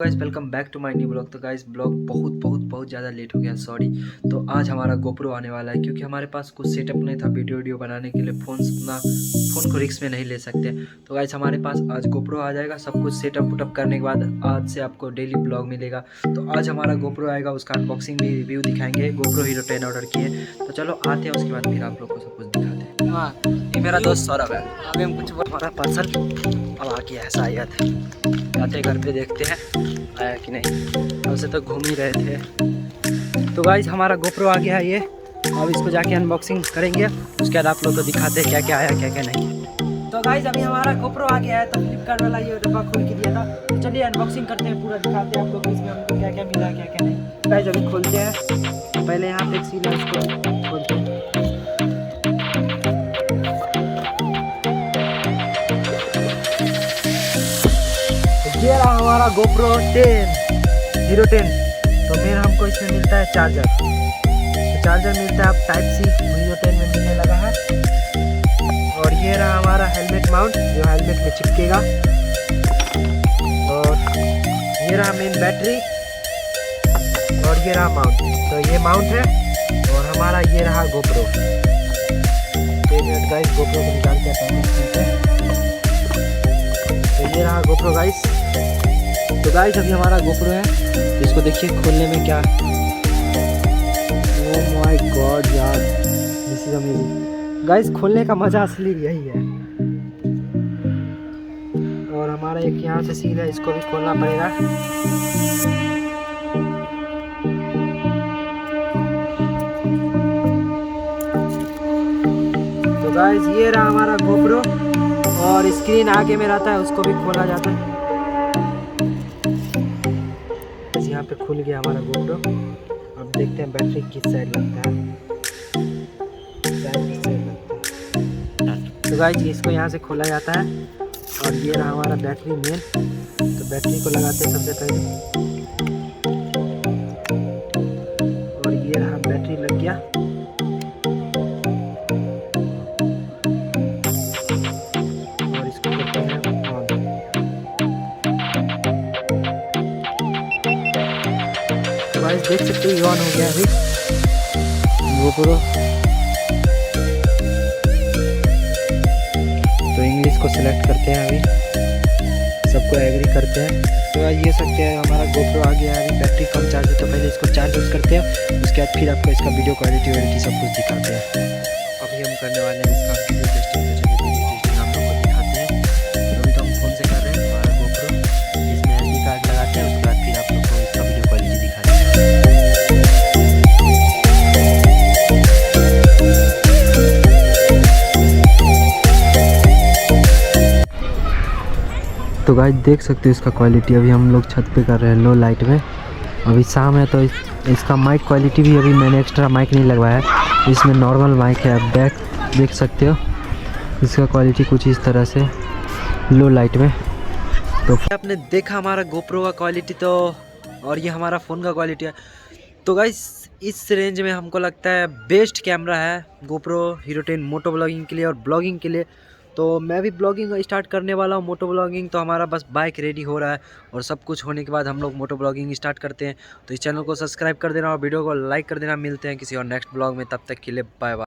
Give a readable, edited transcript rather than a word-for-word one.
Guys welcome back to my new blog. तो guys blog बहुत ज़्यादा लेट हो गया, सॉरी। तो आज हमारा गोप्रो आने वाला है क्योंकि हमारे पास कुछ सेटअप नहीं था वीडियो बनाने के लिए। फ़ोन को रिस्क में नहीं ले सकते। तो गाइस हमारे पास आज गोप्रो आ जाएगा। सब कुछ सेटअप वुटअप करने के बाद आज से आपको डेली ब्लॉग मिलेगा। तो आज हमारा गोप्रो आएगा, उसका अनबॉक्सिंग भी रिव्यू दिखाएंगे। गोप्रो हीरो 10 ऑर्डर किए, तो चलो आते हैं, उसके बाद फिर आप लोग को सब कुछ दिखाते हैं। हाँ, ये मेरा दोस्त सौरभ है। अभी हम कुछ हमारा पार्सल अब आ गया है शायद। जाते घर पे देखते हैं आया कि नहीं। वैसे तो घूम ही रहे थे। तो गाइस हमारा गोप्रो आ गया है ये। अब इसको जाके अनबॉक्सिंग करेंगे, उसके बाद आप लोग को दिखाते हैं क्या क्या आया क्या क्या नहीं। तो गाइस अभी हमारा गोप्रो आ गया है। तो फ्लिपकार्ट वाला ये डब्बा खोल के दिया था। तो चलिए अनबॉक्सिंग करते हैं, पूरा दिखाते हैं आप लोग को इसमें हमको क्या क्या मिला क्या क्या नहीं। गाइस अभी खोलते हैं। पहले यहाँ पे एक सील है, उसको खोलते हैं। ये रहा हमारा गोप्रो 10 हीरो 10। तो मेरा हमको इसमें मिलता है चार्जर। तो चार्जर मिलता है अब टाइप सी हीरो 10 में मिलने लगा है। और ये रहा हमारा हेलमेट माउंट जो हेलमेट में चिपकेगा। और ये रहा मेन बैटरी और ये रहा माउंट। तो ये माउंट है और हमारा ये रहा गोप्रो। एक मिनट गाइस, गोप्रो को निकाल के आता हूं। तो ये रहा गोप्रो गाइस। तो गाइस अभी हमारा गोप्रो है, तो इसको देखिए खोलने में क्या। ओह माय गॉड यार, दिस इज अमेजिंग गाइस। खोलने का मजा असली यही है। और हमारा एक यहाँ से सील है, इसको भी खोलना पड़ेगा। तो गाइस ये रहा हमारा गोप्रो और स्क्रीन आगे में रहता है, उसको भी खोला जाता है। यहाँ पे खुल गया हमारा गोप्रो। अब देखते हैं बैटरी किस साइड लगता है। तो गाइस इसको यहाँ से खोला जाता है और ये रहा हमारा बैटरी मेन। तो बैटरी को लगाते हैं सबसे पहले। और ये रहा बैटरी लग गया। और इसको करते हैं ऑन। तो गाइस देख सकते हो ऑन हो गया अभी गोप्रो। तो इंग्लिश को सिलेक्ट करते हैं, अभी सबको एग्री करते हैं। तो ये सकते हैं हमारा गोप्रो आ गया है। अभी बैटरी कम चार्ज है, तो पहले इसको चार्ज करते हैं, उसके बाद फिर आपको इसका वीडियो क्वालिटी सब कुछ दिखाते हैं। अभी हम करने वाले हैं इसका वीडियो टेस्टिंग। तो चलिए वीडियो टेस्टिंग आप लोग को दिखाते हैं। अभी तो हम फोन से कर रहे हैं हमारा गोप्रो। इसमें SD कार्ड लगाते हैं, उसके बाद फिर आप लोग को इसका वीडियो क्वालिटी दिखाते हैं। तो गाइस देख सकते हो इसका क्वालिटी। अभी हम लोग छत पे कर रहे हैं लो लाइट में। अभी शाम है तो इसका माइक क्वालिटी भी अभी मैंने एक्स्ट्रा माइक नहीं लगवाया है, इसमें नॉर्मल माइक है। आप बैक देख सकते हो इसका क्वालिटी कुछ इस तरह से लो लाइट में। तो आपने देखा हमारा गोप्रो का क्वालिटी। तो और ये हमारा फ़ोन का क्वालिटी है। तो गाइस इस रेंज में हमको लगता है बेस्ट कैमरा है गोप्रो हीरो 10 मोटो ब्लॉगिंग के लिए और ब्लॉगिंग के लिए। तो मैं भी ब्लॉगिंग स्टार्ट करने वाला हूँ, मोटो ब्लॉगिंग। तो हमारा बस बाइक रेडी हो रहा है और सब कुछ होने के बाद हम लोग मोटो ब्लॉगिंग स्टार्ट करते हैं। तो इस चैनल को सब्सक्राइब कर देना और वीडियो को लाइक कर देना। मिलते हैं किसी और नेक्स्ट ब्लॉग में, तब तक के लिए बाय बाय।